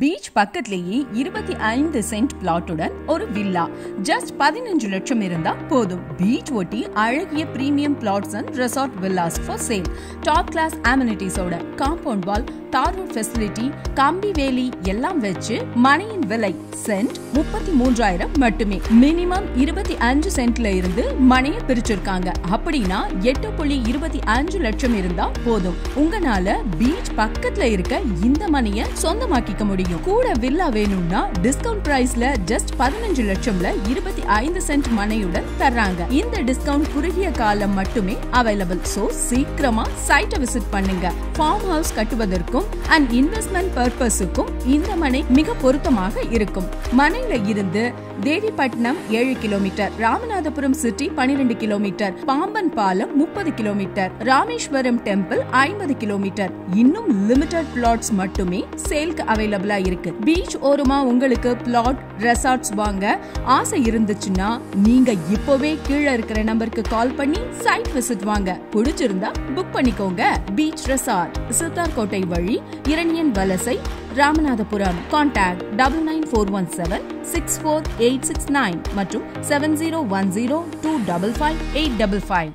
Beach பக்கத்திலேயே 25 send பிளாட்டுடன் ஒரு villa. Just 15 லட்சம் இருந்தா போதும். பீச் ஒட்டி அழகிய premium flats and resort villas for sale. Top class அமெனிட்டிஸோட compound wall, tar road facility, கம்பி வேலி எல்லாம் வச்சு மனையின் விலை சென்ட் 33,000 மட்டுமே. மினிமம் 25 சென்ட்ல இருந்து மனையை பிரிச்சிருக்காங்க. அப்படின்னா 8.25 லட்சம் இருந்தா போதும். உங்களால பீச் பக்கத்துல இருக்க இந்த மனையை சொந்தமாக்கிக்க முடியும். கூட வில்லா வேணும்னா டிஸ்கவுண்ட் பிரைஸ்ல ஜஸ்ட் 15 லட்சம்ல 25 சென்ட் மனையுடன் தர்றாங்க. இந்த டிஸ்கவுண்ட் குறுகிய காலம் மட்டுமே அவைலபிள். சோ சீக்கிரமா சைட்டை விசிட் பண்ணுங்க. ஃபார்ம் ஹவுஸ் கட்டுவதற்கும் அண்ட் இன்வெஸ்ட்மெண்ட் பர்பஸுக்கும் இந்த மனை மிக பொருத்தமாக இருக்கும். மனையில இருந்து Devipattinam 7 kilometre, Ramanathapuram city 12 kilometre, Pamban பாலம் 30 கிலோமீட்டர், ராமேஸ்வரம் டெம்பிள் 50 கிலோமீட்டர். இன்னும் லிமிடெட் பிளாட்ஸ் மட்டுமே சேல்க்கு அவைலபிளா இருக்கு. பீச் ஓரமா உங்களுக்கு பிளாட், ரெசார்ட்ஸ் வாங்க ஆசை இருந்துச்சுன்னா நீங்க இப்பவே கீழே இருக்கிற நம்பருக்கு கால் பண்ணி சைட் விசிட் வாங்க. பிடிச்சிருந்தா புக் பண்ணிக்கோங்க. பீச் ரெசார்ட், சித்தார்கோட்டை வழி, இரணியன் வலசை, ராமநாதபுரம். கான்டாக்ட் 9941764869 மற்றும் 7010255855.